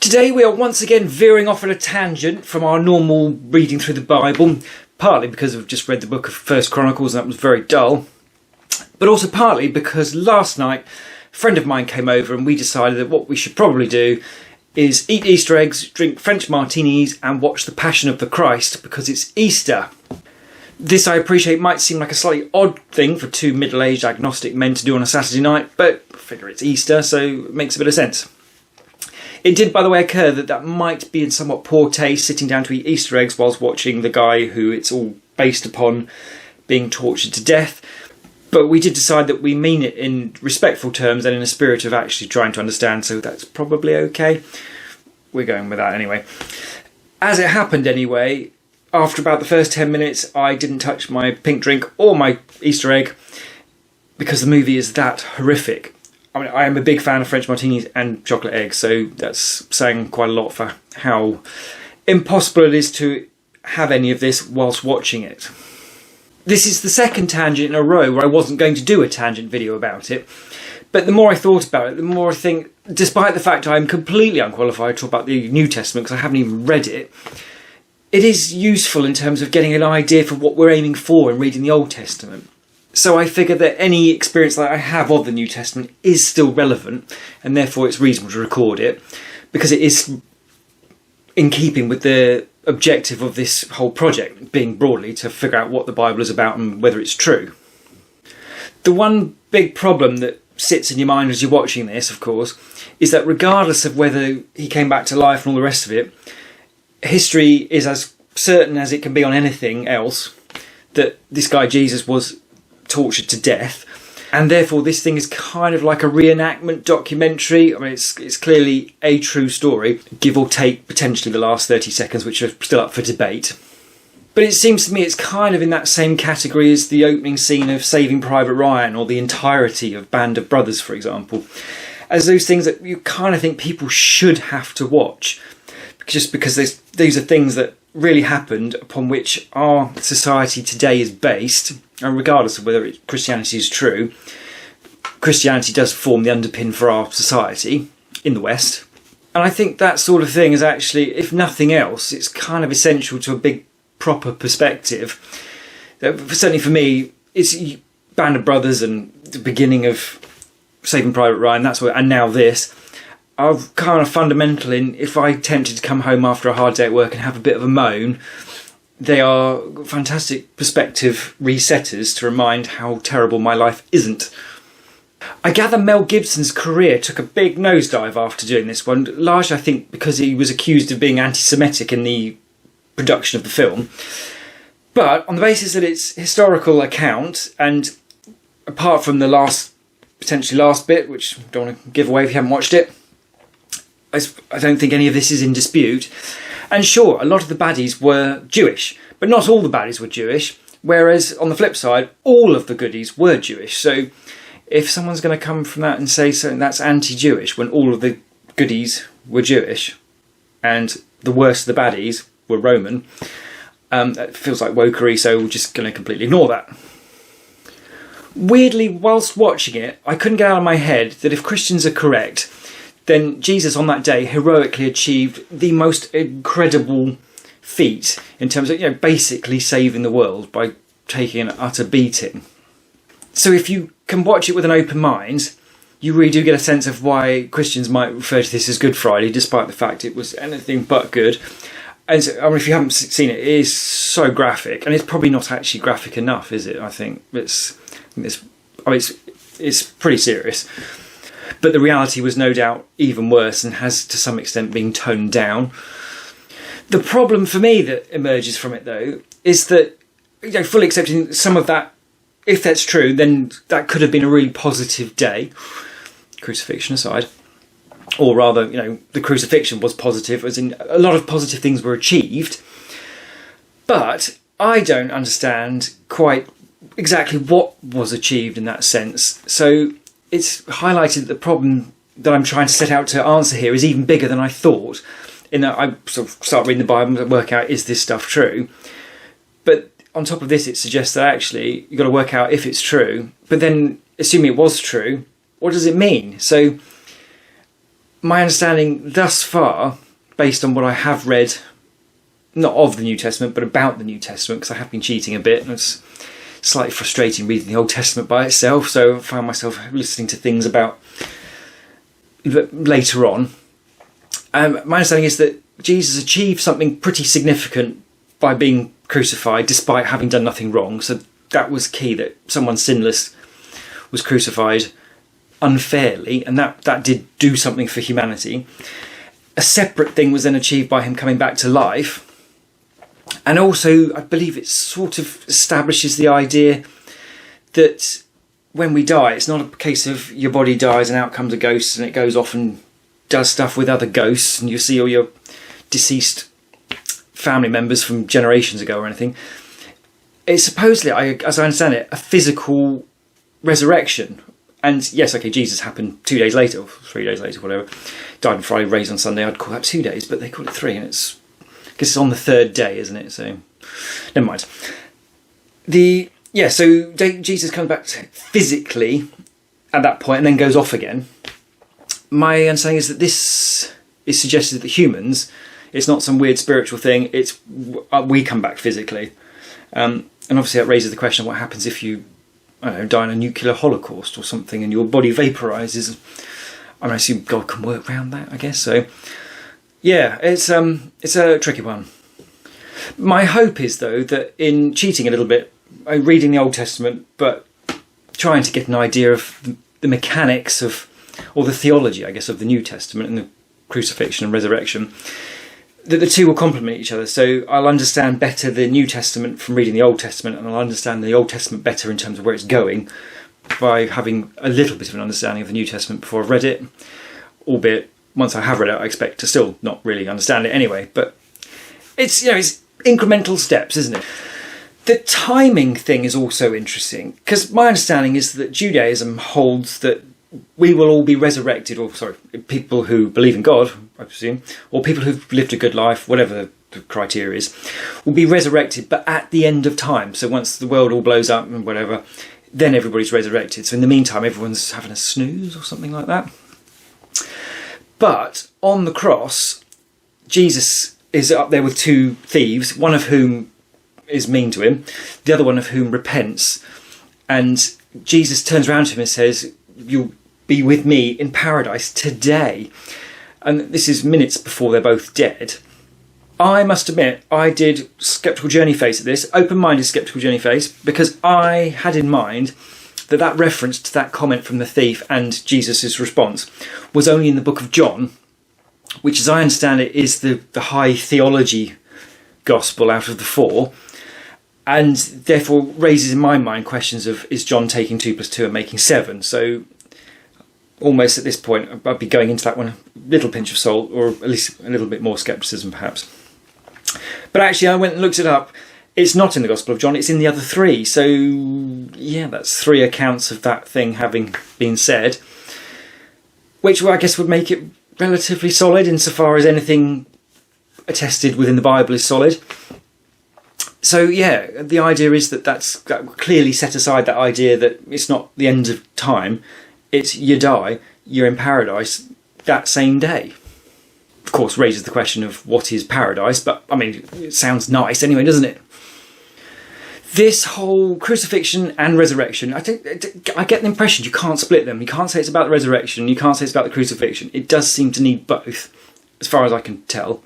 Today we are once again veering off on a tangent from our normal reading through the Bible, partly because I've just read the book of First Chronicles and that was very dull, but also partly because last night a friend of mine came over and we decided that what we should probably do is eat Easter eggs, drink French martinis and watch The Passion of the Christ because it's Easter. This, I appreciate, might seem like a slightly odd thing for two middle-aged agnostic men to do on a Saturday night, but I figure it's Easter, so it makes a bit of sense. It did, by the way, occur that might be in somewhat poor taste, sitting down to eat Easter eggs whilst watching the guy who it's all based upon being tortured to death. But we did decide that we mean it in respectful terms and in a spirit of actually trying to understand, so that's probably okay. We're going with that anyway. As it happened anyway, after about the first 10 minutes, I didn't touch my pink drink or my Easter egg because the movie is that horrific. I mean, I am a big fan of French martinis and chocolate eggs, so that's saying quite a lot for how impossible it is to have any of this whilst watching it. This is the second tangent in a row where I wasn't going to do a tangent video about it, but the more I thought about it, the more I think, despite the fact I'm completely unqualified to talk about the New Testament because I haven't even read it, it is useful in terms of getting an idea for what we're aiming for in reading the Old Testament. So I figure that any experience that I have of the New Testament is still relevant, and therefore it's reasonable to record it, because it is in keeping with the objective of this whole project, being broadly to figure out what the Bible is about and whether it's true. The one big problem that sits in your mind as you're watching this, of course, is that regardless of whether he came back to life and all the rest of it, history is as certain as it can be on anything else that this guy Jesus was tortured to death, and therefore this thing is kind of like a reenactment documentary. I mean, it's clearly a true story, give or take potentially the last 30 seconds, which are still up for debate. But it seems to me it's kind of in that same category as the opening scene of Saving Private Ryan or the entirety of Band of Brothers, for example, as those things that you kind of think people should have to watch, just because these are things that really happened upon which our society today is based. And regardless of whether Christianity is true, Christianity does form the underpin for our society in the West. And I think that sort of thing is actually, if nothing else, it's kind of essential to a big, proper perspective. Certainly for me, it's Band of Brothers and the beginning of Saving Private Ryan, that's what, and now this, are kind of fundamental in, if I tempted to come home after a hard day at work and have a bit of a moan, they are fantastic perspective resetters to remind how terrible my life isn't. I gather Mel Gibson's career took a big nosedive after doing this one, largely I think because he was accused of being anti-Semitic in the production of the film. But on the basis that it's historical account, and apart from the potentially last bit, which I don't want to give away if you haven't watched it, I don't think any of this is in dispute. And sure, a lot of the baddies were Jewish, but not all the baddies were Jewish, whereas on the flip side, all of the goodies were Jewish. So if someone's going to come from that and say something that's anti-Jewish when all of the goodies were Jewish and the worst of the baddies were Roman, that feels like wokery, so we're just going to completely ignore that. Weirdly, whilst watching it, I couldn't get out of my head that if Christians are correct, then Jesus on that day heroically achieved the most incredible feat in terms of, basically saving the world by taking an utter beating. So if you can watch it with an open mind, you really do get a sense of why Christians might refer to this as Good Friday, despite the fact it was anything but good. And so, I mean, if you haven't seen it, it is so graphic, and it's probably not actually graphic enough, is it? I think it's pretty serious. But the reality was no doubt even worse and has to some extent been toned down. The problem for me that emerges from it, though, is that, fully accepting some of that, if that's true, then that could have been a really positive day, crucifixion aside. Or rather, the crucifixion was positive, as in a lot of positive things were achieved. But I don't understand quite exactly what was achieved in that sense. So it's highlighted that the problem that I'm trying to set out to answer here is even bigger than I thought, in that I sort of start reading the Bible and work out, is this stuff true? But on top of this, it suggests that actually you've got to work out if it's true, but then assuming it was true, what does it mean? So my understanding thus far, based on what I have read, not of the New Testament, but about the New Testament, because I have been cheating a bit, and it's slightly frustrating reading the Old Testament by itself, so I found myself listening to things about later on. My understanding is that Jesus achieved something pretty significant by being crucified, despite having done nothing wrong. So that was key, that someone sinless was crucified unfairly, and that did do something for humanity. A separate thing was then achieved by him coming back to life. And also, I believe it sort of establishes the idea that when we die, it's not a case of your body dies and out comes a ghost and it goes off and does stuff with other ghosts and you see all your deceased family members from generations ago or anything. It's supposedly, as I understand it, a physical resurrection. And yes, okay, Jesus happened 2 days later, or 3 days later, whatever. Died on Friday, raised on Sunday. I'd call that 2 days, but they call it 3, and I guess it's on the third day, isn't it? So, never mind. So Jesus comes back physically at that point and then goes off again. My understanding is that this is suggested that humans, it's not some weird spiritual thing, it's we come back physically. And obviously that raises the question, what happens if you, I don't know, die in a nuclear holocaust or something and your body vaporizes? I assume God can work around that, I guess. So, yeah, it's a tricky one. My hope is, though, that in cheating a little bit, reading the Old Testament, but trying to get an idea of the mechanics of, or the theology, I guess, of the New Testament and the crucifixion and resurrection, that the two will complement each other. So I'll understand better the New Testament from reading the Old Testament, and I'll understand the Old Testament better in terms of where it's going by having a little bit of an understanding of the New Testament before I've read it, albeit once I have read it I expect to still not really understand it anyway. But it's incremental steps, isn't it? The timing thing is also interesting, because my understanding is that Judaism holds that we will all be resurrected, people who believe in God, I presume, or people who've lived a good life, whatever the criteria is, will be resurrected, but at the end of time. So once the world all blows up and whatever, then everybody's resurrected. So in the meantime, everyone's having a snooze or something like that. But on the cross, Jesus is up there with two thieves, one of whom is mean to him, the other one of whom repents. And Jesus turns around to him and says, "You'll be with me in paradise today." And this is minutes before they're both dead. I must admit, I did sceptical journey face at this, open-minded sceptical journey face, because I had in mind that reference to that comment from the thief and Jesus' response was only in the book of John, which, as I understand it, is the high theology gospel out of the four, and therefore raises in my mind questions of, is John taking 2 + 2 and making 7? So almost at this point I'd be going into that one a little pinch of salt, or at least a little bit more scepticism perhaps. But actually I went and looked it up. It's not in the Gospel of John, it's in the other 3. So yeah, that's 3 accounts of that thing having been said, which I guess would make it relatively solid insofar as anything attested within the Bible is solid. So yeah, the idea is that clearly set aside that idea that it's not the end of time, it's you die, you're in paradise that same day. Of course, raises the question of what is paradise, but I mean, it sounds nice anyway, doesn't it? This whole crucifixion and resurrection, I get the impression you can't split them. You can't say it's about the resurrection, you can't say it's about the crucifixion. It does seem to need both, as far as I can tell.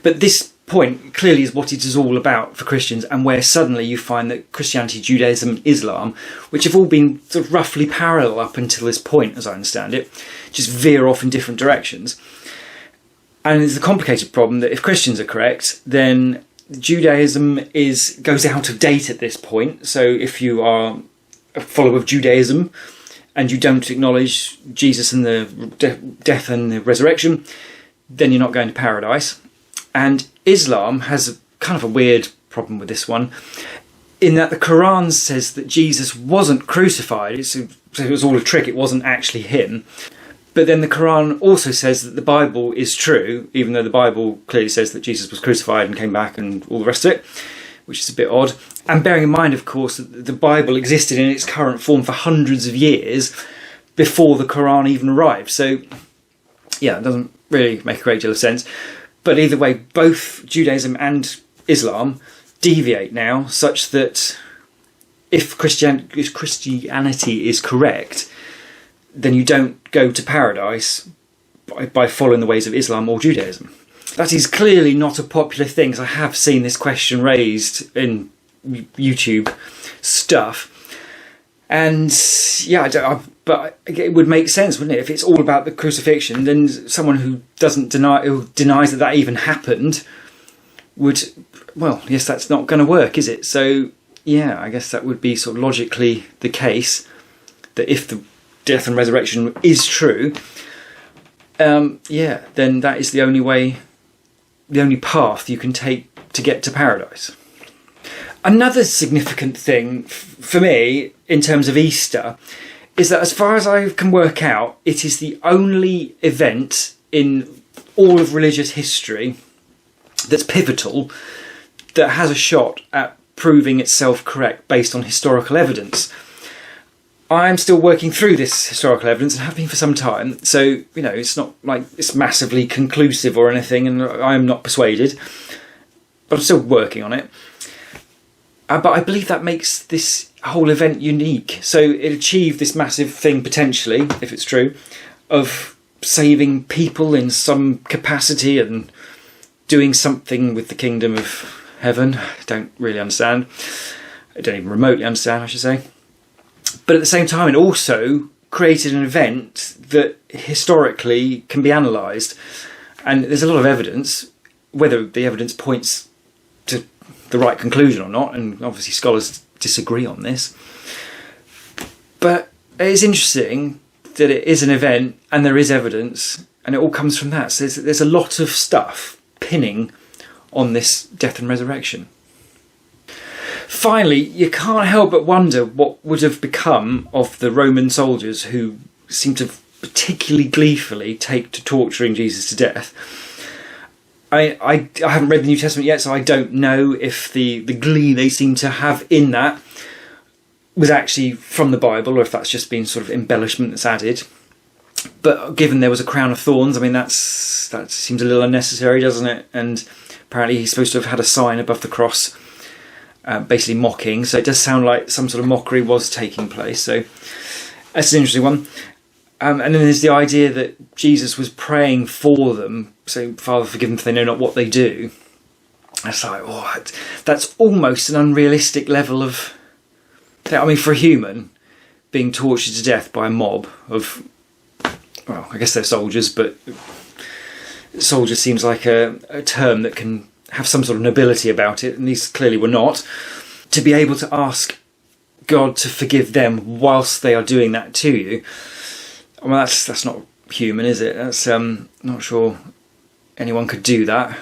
But this point clearly is what it is all about for Christians, and where suddenly you find that Christianity, Judaism and Islam, which have all been sort of roughly parallel up until this point, as I understand it, just veer off in different directions. And it's a complicated problem that if Christians are correct, then Judaism goes out of date at this point. So if you are a follower of Judaism and you don't acknowledge Jesus and the death and the resurrection, then you're not going to paradise. And Islam has kind of a weird problem with this one, in that the Quran says that Jesus wasn't crucified, so it was all a trick, it wasn't actually him. But then the Quran also says that the Bible is true, even though the Bible clearly says that Jesus was crucified and came back and all the rest of it, which is a bit odd. And bearing in mind, of course, that the Bible existed in its current form for hundreds of years before the Quran even arrived. So Yeah, it doesn't really make a great deal of sense. But either way, both Judaism and Islam deviate now, such that if Christianity is correct, then you don't go to paradise by following the ways of Islam or Judaism. That is clearly not a popular thing, because I have seen this question raised in YouTube stuff. And yeah, but it would make sense, wouldn't it? If it's all about the crucifixion, then someone who denies that even happened would, well, yes, that's not going to work, is it? So yeah, I guess that would be sort of logically the case, that if the death and resurrection is true, then that is the only way, the only path you can take to get to paradise. Another significant thing for me in terms of Easter is that, as far as I can work out, it is the only event in all of religious history that's pivotal, that has a shot at proving itself correct based on historical evidence. I'm still working through this historical evidence and have been for some time, so it's not like it's massively conclusive or anything, and I am not persuaded, but I'm still working on it. But I believe that makes this whole event unique. So it achieved this massive thing, potentially, if it's true, of saving people in some capacity and doing something with the kingdom of heaven. I don't really understand. I don't even remotely understand, I should say. But at the same time, it also created an event that historically can be analysed. And there's a lot of evidence, whether the evidence points to the right conclusion or not, and obviously scholars disagree on this. But it's interesting that it is an event and there is evidence, and it all comes from that. So there's a lot of stuff pinning on this death and resurrection. Finally, you can't help but wonder what would have become of the Roman soldiers who seem to particularly gleefully take to torturing Jesus to death. I haven't read the New Testament yet, so I don't know if the glee they seem to have in that was actually from the Bible, or if that's just been sort of embellishment that's added. But given there was a crown of thorns, I mean, that seems a little unnecessary, doesn't it? And apparently he's supposed to have had a sign above the cross, basically mocking. So it does sound like some sort of mockery was taking place. So that's an interesting one. And then there's the idea that Jesus was praying for them, so Father, forgive them for they know not what they do. It's like, that's almost an unrealistic level of, I mean, for a human, being tortured to death by a mob of, well, I guess they're soldiers, but soldier seems like a term that can have some sort of nobility about it, and these clearly were not. To be able to ask God to forgive them whilst they are doing that to you, well, that's not human, is it? That's not sure anyone could do that.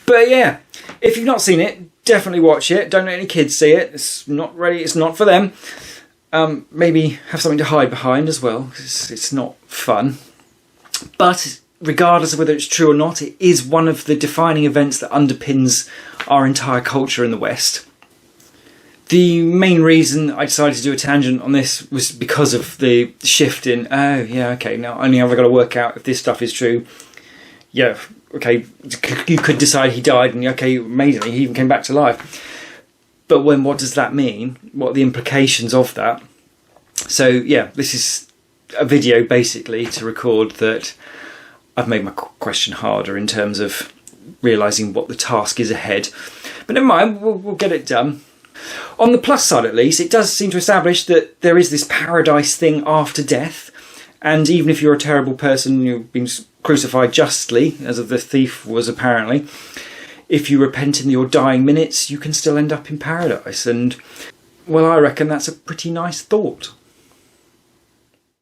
But yeah, if you've not seen it, definitely watch it. Don't let any kids see it. It's not ready. It's not for them. Maybe have something to hide behind as well, because it's not fun. But regardless of whether it's true or not, it is one of the defining events that underpins our entire culture in the West. The main reason I decided to do a tangent on this was because of the shift in, now only have I got to work out if this stuff is true. Yeah, okay, you could decide he died, and okay, amazingly, he even came back to life. But what does that mean? What are the implications of that? So yeah, this is a video basically to record that I've made my question harder in terms of realising what the task is ahead. But never mind, we'll get it done. On the plus side, at least, it does seem to establish that there is this paradise thing after death, and even if you're a terrible person, you've been crucified justly, as the thief was apparently, if you repent in your dying minutes, you can still end up in paradise. And, well, I reckon that's a pretty nice thought.